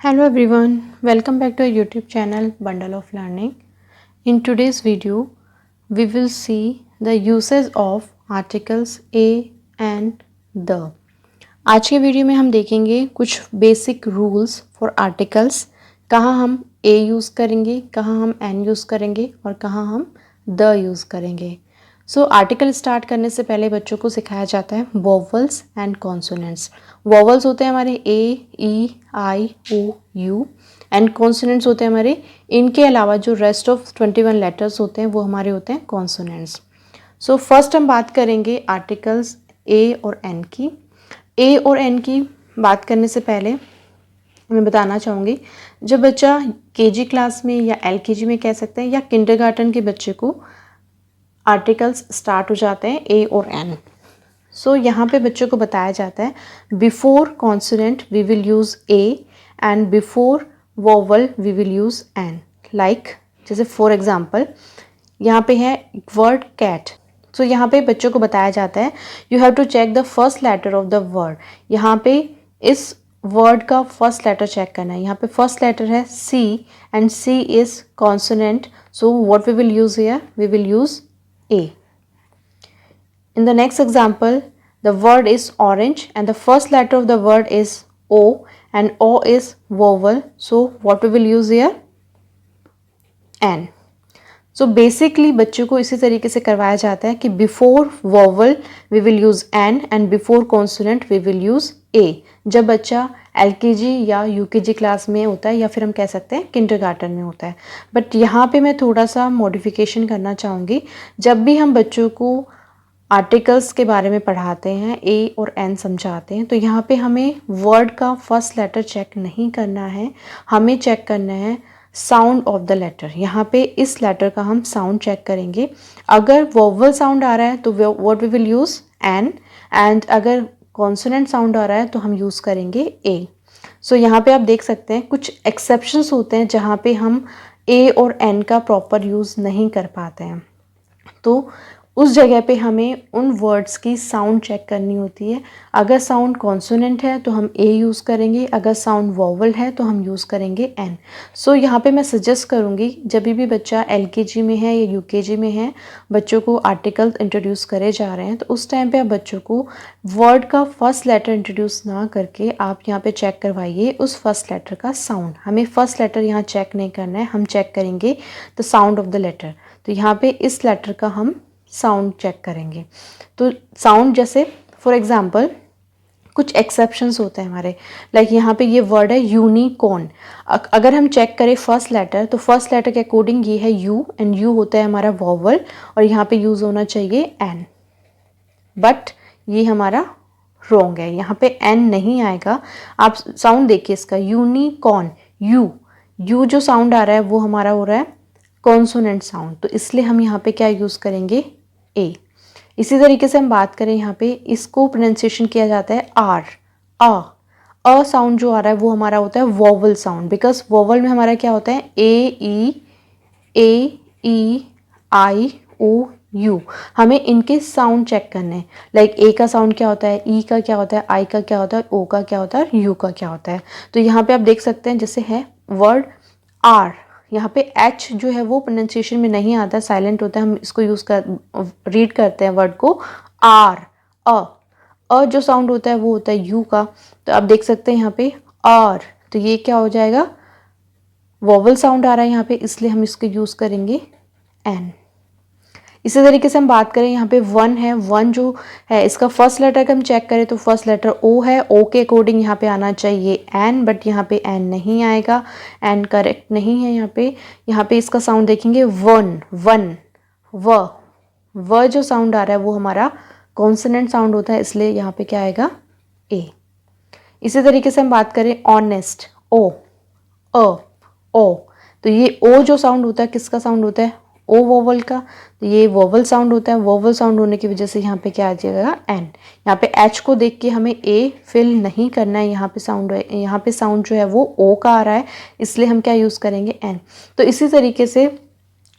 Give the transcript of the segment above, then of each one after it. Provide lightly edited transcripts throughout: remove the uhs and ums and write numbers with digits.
Hello everyone, welcome back to our YouTube channel Bundle of Learning. In today's video, we will see the uses of articles a and the. आज के video में हम देखेंगे कुछ basic rules for articles, कहाँ हम a use करेंगे, कहाँ हम n यूज़ करेंगे और कहाँ हम the यूज़ करेंगे। आर्टिकल स्टार्ट करने से पहले बच्चों को सिखाया जाता है वोवल्स एंड कॉन्सोनेंट्स। वोवल्स होते हैं हमारे ए, ई, आई, ओ, यू एंड कॉन्सोनेंट्स होते हैं हमारे, इनके अलावा जो रेस्ट ऑफ 21 लेटर्स होते हैं वो हमारे होते हैं कॉन्सोनेंट्स। फर्स्ट हम बात करेंगे आर्टिकल्स ए और एन की। ए और एन की बात करने से पहले मैं बताना चाहूँगी, जब बच्चा केजी क्लास में या एलकेजी में कह सकते हैं या किंडरगार्टन के बच्चे को आर्टिकल्स स्टार्ट हो जाते हैं ए और एन। यहाँ पे बच्चों को बताया जाता है before consonant we will use a and before vowel we will use an. Like जैसे फॉर एग्जांपल यहाँ पे है वर्ड कैट। यहाँ पे बच्चों को बताया जाता है you have to check the first letter of the word. यहाँ पे इस वर्ड का फर्स्ट लेटर चेक करना है। यहाँ पे फर्स्ट लेटर है C and C is consonant, so what we will use here, we will use A. In the next example, the word is orange and the first letter of the word is O and O is vowel. So what we will use here? N. Basically बच्चों को इसी तरीके से करवाया जाता है कि before vowel we will use N and before consonant we will use A। जब बच्चा LKG या UKG क्लास में होता है या फिर हम कह सकते हैं किंडरगार्टन में होता है। बट यहाँ पे मैं थोड़ा सा मॉडिफिकेशन करना चाहूँगी। जब भी हम बच्चों को आर्टिकल्स के बारे में पढ़ाते हैं, ए और एन समझाते हैं, तो यहाँ पे हमें वर्ड का फर्स्ट लेटर चेक नहीं करना है, हमें चेक करना है साउंड ऑफ द लेटर। यहाँ पे इस लेटर का हम साउंड चेक करेंगे। अगर वोवल साउंड आ रहा है तो what we will use an, and अगर कॉन्सोनेंट साउंड आ रहा है तो हम यूज़ करेंगे ए। यहाँ पे आप देख सकते हैं कुछ एक्सेप्शंस होते हैं जहाँ पे हम ए और एन का प्रॉपर यूज़ नहीं कर पाते हैं, तो उस जगह पे हमें उन वर्ड्स की साउंड चेक करनी होती है। अगर साउंड कॉन्सोनेंट है तो हम ए यूज़ करेंगे, अगर साउंड वोवल है तो हम यूज़ करेंगे एन। यहाँ पे मैं सजेस्ट करूँगी जब भी बच्चा एलकेजी में है या यूकेजी में है, बच्चों को आर्टिकल इंट्रोड्यूस करे जा रहे हैं, तो उस टाइम पे आप बच्चों को वर्ड का फर्स्ट लेटर इंट्रोड्यूस ना करके आप यहाँ पे चेक करवाइए उस फर्स्ट लेटर का साउंड। हमें फर्स्ट लेटर यहाँ चेक नहीं करना है, हम चेक करेंगे the sound of the letter. तो यहाँ पे इस लेटर का हम साउंड चेक करेंगे। तो साउंड जैसे फॉर एग्जांपल कुछ एक्सेप्शंस होते हैं हमारे, लाइक यहाँ पे ये वर्ड है यूनिकॉर्न। अगर हम चेक करें फर्स्ट लेटर, तो फर्स्ट लेटर के अकॉर्डिंग ये है यू एंड यू होता है हमारा वोवल और यहाँ पे यूज़ होना चाहिए एन, बट ये हमारा रॉन्ग है, यहाँ पे एन नहीं आएगा। आप साउंड देखिए इसका, यूनिकॉर्न, यू जो साउंड आ रहा है वो हमारा हो रहा है कॉन्सोनेंट साउंड, तो इसलिए हम यहाँ पे क्या यूज़ करेंगे ए। इसी तरीके से हम बात करें यहाँ पे इसको प्रोनाउंसिएशन किया जाता है आर, अ साउंड जो आ रहा है वो हमारा होता है वोवल साउंड, बिकॉज वोवल में हमारा क्या होता है ए ई आई ओ यू। हमें इनके साउंड चेक करने हैं, लाइक ए का साउंड क्या होता है, ई का क्या होता है, आई का क्या होता है, ओ का क्या होता है, यू का क्या होता है। तो यहाँ पे आप देख सकते हैं जैसे है वर्ड आर, यहाँ पे एच जो है वो प्रोनाउंसिएशन में नहीं आता, साइलेंट होता है, हम इसको रीड करते हैं वर्ड को आर। अ जो साउंड होता है वो होता है यू का, तो आप देख सकते हैं यहाँ पे आर, तो ये क्या हो जाएगा, वोवल साउंड आ रहा है यहाँ पे, इसलिए हम इसको यूज़ करेंगे एन। इसी तरीके से हम बात करें यहाँ पे वन है, वन जो है इसका फर्स्ट लेटर का हम चेक करें तो फर्स्ट लेटर ओ है, ओ के अकॉर्डिंग यहाँ पे आना चाहिए एन, बट यहाँ पे एन नहीं आएगा, एन करेक्ट नहीं है। यहाँ पे इसका साउंड देखेंगे वन, व जो साउंड आ रहा है वो हमारा कॉन्सोनेंट साउंड होता है, इसलिए यहाँ पे क्या आएगा ए। इसी तरीके से हम बात करें ऑनेस्ट, ओ, तो ये ओ जो साउंड होता है किसका साउंड होता है, ओ वोवल का, तो ये वोवल साउंड होता है। वोवल साउंड होने की वजह से यहाँ पे क्या आ जाएगा एन। यहाँ पे एच को देख के हमें ए फिल नहीं करना है, यहाँ पे साउंड जो है वो ओ का आ रहा है, इसलिए हम क्या यूज़ करेंगे एन। तो इसी तरीके से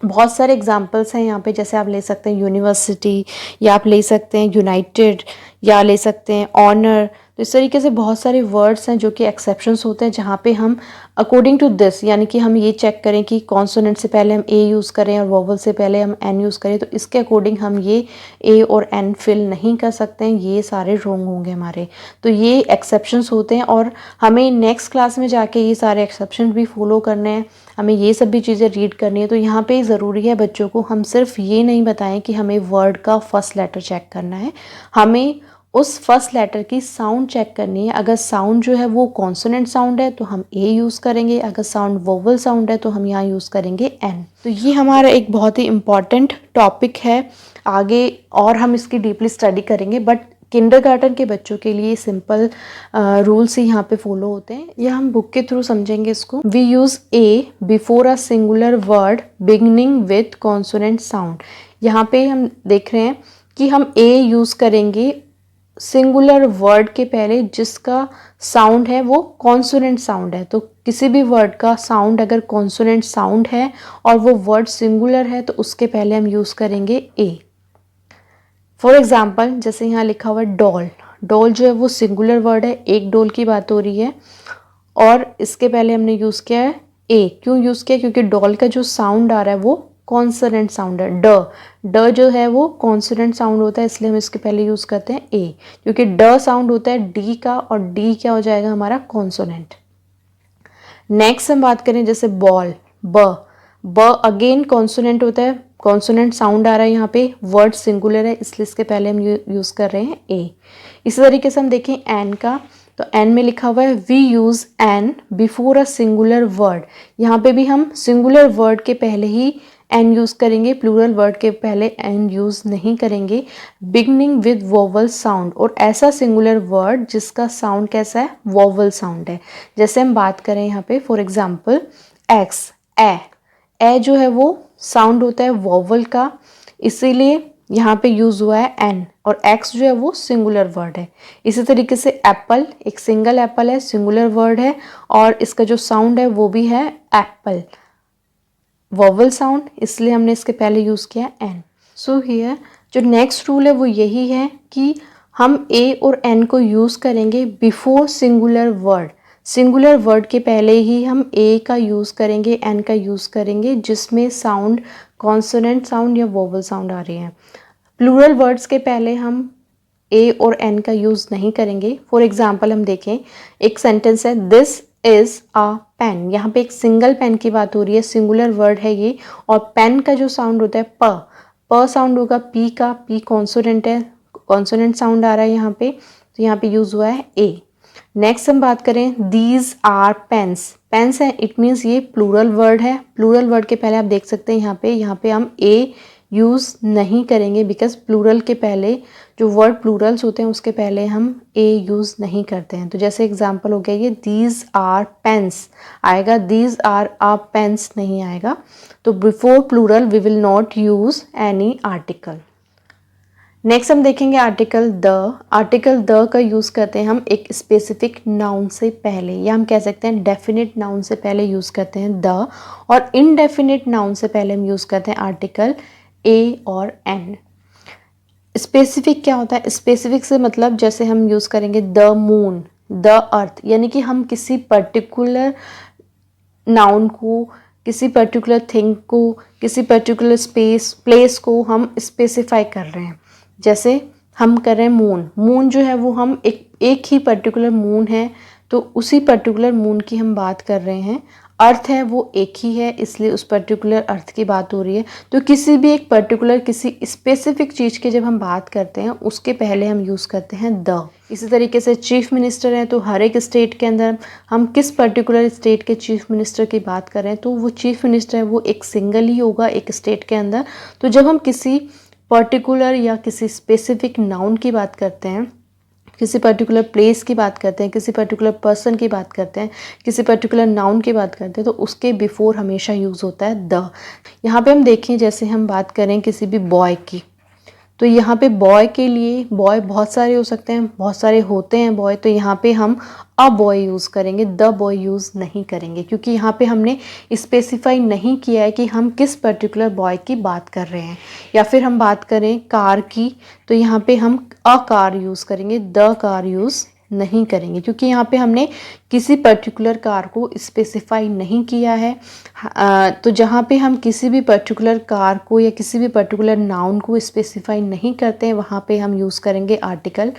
बहुत सारे एग्जाम्पल्स हैं यहाँ पे, जैसे आप ले सकते हैं यूनिवर्सिटी, या आप ले सकते हैं यूनाइटेड, या ले सकते हैं ऑनर। तो इस तरीके से बहुत सारे वर्ड्स हैं जो कि एक्सेप्शंस होते हैं, जहाँ पे हम अकॉर्डिंग टू दिस, यानी कि हम ये चेक करें कि कॉन्सोनेंट से पहले हम ए यूज़ करें और वोवल से पहले हम एन यूज़ करें, तो इसके अकॉर्डिंग हम ये ए और एन फिल नहीं कर सकते हैं, ये सारे रॉन्ग होंगे हमारे। तो ये एक्सेप्शंस होते हैं और हमें नेक्स्ट क्लास में जाके ये सारे एक्सेप्शन भी फॉलो करने हैं, हमें ये सब भी चीज़ें रीड करनी है। तो यहाँ पे ज़रूरी है बच्चों को हम सिर्फ ये नहीं बताएं कि हमें वर्ड का फर्स्ट लेटर चेक करना है, हमें उस फर्स्ट लेटर की साउंड चेक करनी है। अगर साउंड जो है वो कॉन्सोनेंट साउंड है तो हम ए यूज़ करेंगे, अगर साउंड वोवल साउंड है तो हम यहाँ यूज़ करेंगे एन। तो ये हमारा एक बहुत ही इम्पॉर्टेंट टॉपिक है, आगे और हम इसकी डीपली स्टडी करेंगे, बट किंडरगार्टन के बच्चों के लिए सिंपल रूल्स ही यहाँ पे फॉलो होते हैं, या हम बुक के थ्रू समझेंगे इसको। We use a before a singular word beginning with consonant sound. यहाँ पे हम देख रहे हैं कि हम ए यूज़ करेंगे सिंगुलर वर्ड के पहले जिसका साउंड है वो कॉन्सोनेंट साउंड है। तो किसी भी वर्ड का साउंड अगर कॉन्सोनेंट साउंड है और वो वर्ड सिंगुलर है तो उसके पहले हम यूज़ करेंगे ए। फॉर एग्जाम्पल जैसे यहाँ लिखा हुआ है डॉल, डॉल जो है वो सिंगुलर वर्ड है, एक डॉल की बात हो रही है और इसके पहले हमने यूज़ किया है ए। क्यों यूज़ किया? क्योंकि डॉल का जो साउंड आ रहा है वो कॉन्सोनेंट साउंड है, ड जो है वो कॉन्सोनेंट साउंड होता है, इसलिए हम इसके पहले यूज़ करते हैं ए, क्योंकि ड साउंड होता है डी का और डी क्या हो जाएगा हमारा कॉन्सोनेंट। नेक्स्ट हम बात करें जैसे बॉल, ब अगेन कॉन्सोनेंट होता है, कॉन्सोनेंट साउंड आ रहा है, यहाँ पे वर्ड सिंगुलर है इसलिए इसके पहले हम यूज़ कर रहे हैं ए। इसी तरीके से हम देखें एन का, तो एन में लिखा हुआ है we use an before a singular word. यहाँ पे भी हम सिंगुलर वर्ड के पहले ही एन यूज़ करेंगे, प्लूरल वर्ड के पहले एन यूज़ नहीं करेंगे। बिगनिंग विद वोवल साउंड, और ऐसा सिंगुलर वर्ड जिसका साउंड कैसा है, वोवल साउंड है। जैसे हम बात करें यहाँ पे फॉर एग्जाम्पल एक्स, ए जो है वो साउंड होता है वोवल का, इसीलिए यहाँ पे यूज़ हुआ है एन, और एक्स जो है वो सिंगुलर वर्ड है। इसी तरीके से एप्पल, एक सिंगल एप्पल है, सिंगुलर वर्ड है और इसका जो साउंड है वो भी है एप्पल, वोवल साउंड, इसलिए हमने इसके पहले यूज़ किया एन। सो हियर जो नेक्स्ट रूल है वो यही है कि हम ए और एन को यूज़ करेंगे before singular word. Singular word के पहले ही हम ए का यूज़ करेंगे, एन का यूज़ करेंगे जिसमें साउंड कॉन्सोनेंट साउंड या वोवल साउंड आ रही है। प्लूरल वर्ड्स के पहले हम ए और एन का यूज़ नहीं करेंगे। फॉर एग्जाम्पल हम देखें, एक सेंटेंस है दिस इज़ आ पेन, यहाँ पे एक सिंगल पेन की बात हो रही है, सिंगुलर वर्ड है ये, और पेन का जो साउंड होता है प साउंड होगा पी का, पी कॉन्सोनेंट है, कॉन्सोनेंट साउंड आ रहा है यहाँ पे, तो यहाँ पे यूज़ हुआ है ए। नेक्स्ट हम बात करें दीज आर पेन्स, पेन्स है, इट मीन्स ये प्लूरल वर्ड है। प्लूरल वर्ड के पहले आप देख सकते हैं यहाँ पे हम ए यूज़ नहीं करेंगे, बिकॉज प्लूरल के पहले जो वर्ड प्लूरल्स होते हैं उसके पहले हम ए यूज़ नहीं करते हैं। तो जैसे एग्जांपल हो गया ये दीज आर पेन्स आएगा, दीज आर आ पेन्स नहीं आएगा। तो before plural we will not use any article. Next हम देखेंगे आर्टिकल द। आर्टिकल द का यूज़ करते हैं हम एक स्पेसिफिक नाउन से पहले, या हम कह सकते हैं डेफिनेट नाउन से पहले यूज़ करते हैं द, और इनडेफिनेट नाउन से पहले हम यूज़ करते हैं आर्टिकल ए और एन। स्पेसिफिक क्या होता है? स्पेसिफिक से मतलब जैसे हम यूज़ करेंगे द मून, द अर्थ, यानी कि हम किसी पर्टिकुलर नाउन को, किसी पर्टिकुलर थिंग को, किसी पर्टिकुलर स्पेस प्लेस को हम स्पेसिफाई कर रहे हैं। जैसे हम कर रहे हैं मून, मून जो है वो हम एक ही पर्टिकुलर मून है तो उसी पर्टिकुलर मून की हम बात कर रहे हैं। अर्थ है वो एक ही है इसलिए उस पर्टिकुलर अर्थ की बात हो रही है। तो किसी भी एक पर्टिकुलर किसी स्पेसिफिक चीज़ की जब हम बात करते हैं उसके पहले हम यूज़ करते हैं द। इसी तरीके से चीफ मिनिस्टर है, तो हर एक स्टेट के अंदर हम किस पर्टिकुलर स्टेट के चीफ मिनिस्टर की बात कर रहे हैं तो वो चीफ मिनिस्टर है वो एक सिंगल ही होगा एक स्टेट के अंदर। तो जब हम किसी पर्टिकुलर या किसी स्पेसिफिक नाउन की बात करते हैं, किसी पर्टिकुलर प्लेस की बात करते हैं, किसी पर्टिकुलर पर्सन की बात करते हैं, किसी पर्टिकुलर नाउन की बात करते हैं, तो उसके बिफोर हमेशा यूज़ होता है द। यहाँ पे हम देखें जैसे हम बात करें किसी भी बॉय की, तो यहाँ पे बॉय के लिए बॉय बहुत सारे हो सकते हैं, बहुत सारे होते हैं बॉय, तो यहाँ पे हम अ बॉय यूज़ करेंगे, द बॉय यूज़ नहीं करेंगे, क्योंकि यहाँ पे हमने स्पेसिफाई नहीं किया है कि हम किस पर्टिकुलर बॉय की बात कर रहे हैं। या फिर हम बात करें कार की, तो यहाँ पे हम अ कार यूज़ करेंगे, द कार यूज़ नहीं करेंगे, क्योंकि यहाँ पे हमने किसी पर्टिकुलर कार को स्पेसिफाई नहीं किया है। तो जहाँ पे हम किसी भी पर्टिकुलर कार को या किसी भी पर्टिकुलर नाउन को स्पेसिफाई नहीं करते हैं, वहाँ पे हम यूज़ करेंगे आर्टिकल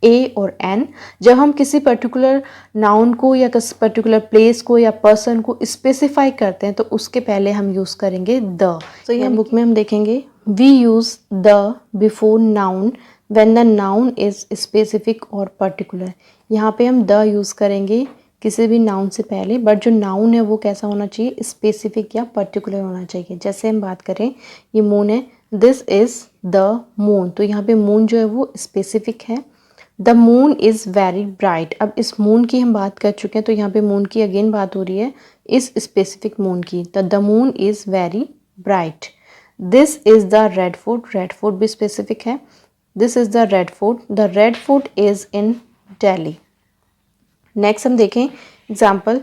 ए और एन। जब हम किसी पर्टिकुलर नाउन को या किसी पर्टिकुलर प्लेस को या पर्सन को स्पेसिफाई करते हैं तो उसके पहले हम यूज़ करेंगे द। तो यहाँ बुक में हम देखेंगे we use the before noun when the noun is specific और पर्टिकुलर। यहाँ पे हम द यूज़ करेंगे किसी भी नाउन से पहले, बट जो नाउन है वो कैसा होना चाहिए, स्पेसिफिक या पर्टिकुलर होना चाहिए। जैसे हम बात करें ये मून है, दिस इज़ द मून, तो यहाँ पे मून जो है वो स्पेसिफिक है। The moon is very bright, अब इस मून की हम बात कर चुके हैं तो यहाँ पे मून की अगेन बात हो रही है इस स्पेसिफिक मून की। The moon is very bright. This is the Red Fort, Red Fort भी स्पेसिफिक है। This is the Red Fort, the Red Fort is in Delhi. Next हम देखें example,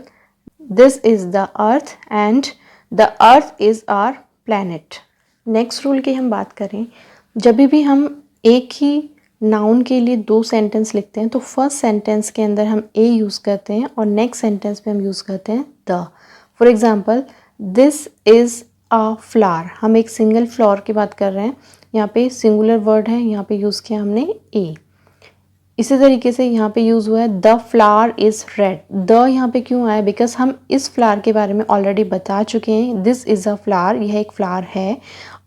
this is the earth and the earth is our planet. Next rule की हम बात करें, जब भी हम एक ही नाउन के लिए दो सेंटेंस लिखते हैं तो फर्स्ट सेंटेंस के अंदर हम ए यूज़ करते हैं और नेक्स्ट सेंटेंस पे हम यूज़ करते हैं the. For example, this is a flower, हम एक सिंगल फ्लावर की बात कर रहे हैं, यहाँ पे सिंगुलर वर्ड है, यहाँ पे यूज़ किया हमने ए। इसी तरीके से यहाँ पे यूज़ हुआ है the flower is red. The यहाँ पे क्यों आया, बिकॉज हम इस फ्लावर के बारे में ऑलरेडी बता चुके हैं, दिस इज़ अ फ्लावर, यह एक फ्लावर है।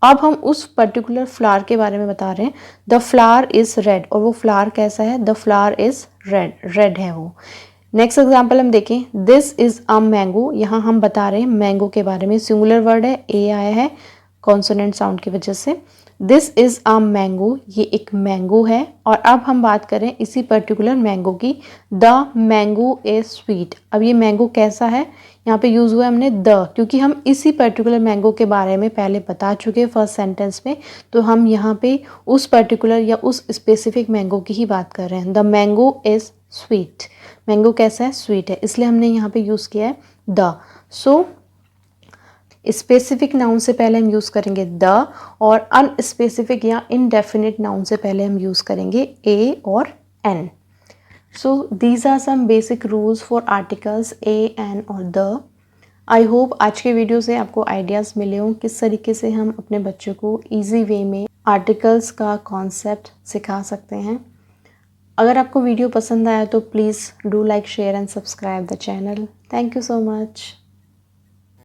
अब हम उस पर्टिकुलर फ्लावर के बारे में बता रहे हैं, द फ्लावर इज़ रेड, और वो फ्लावर कैसा है, the flower is red, red है वो। नेक्स्ट एग्जाम्पल हम देखें, दिस इज़ अ मैंगो, यहाँ हम बता रहे हैं मैंगो के बारे में, सिंगुलर वर्ड है, ए आया है कॉन्सोनेंट साउंड की वजह से। दिस इज़ अ मैंगो, ये एक मैंगो है। और अब हम बात करें इसी पर्टिकुलर मैंगो की, द मैंगो इज़ स्वीट। अब ये मैंगो कैसा है, यहाँ पे यूज़ हुआ है हमने द, क्योंकि हम इसी पर्टिकुलर मैंगो के बारे में पहले बता चुके हैं फर्स्ट सेंटेंस में, तो हम यहाँ पे उस पर्टिकुलर या उस स्पेसिफिक मैंगो की ही बात कर रहे हैं। The mango is sweet, mango कैसा है, स्वीट है, इसलिए हमने यहाँ पे यूज़ किया है द। सो स्पेसिफिक नाउन से पहले हम यूज़ करेंगे द, और अनस्पेसिफिक या इनडेफिनिट नाउन से पहले हम यूज़ करेंगे ए और an. So these are some basic rules for articles a, an और द। आई होप आज के वीडियो से आपको आइडियाज़ मिले हों किस तरीके से हम अपने बच्चों को ईजी वे में आर्टिकल्स का कॉन्सेप्ट सिखा सकते हैं। अगर आपको वीडियो पसंद आया तो please do like, share and subscribe the channel. Thank you so much.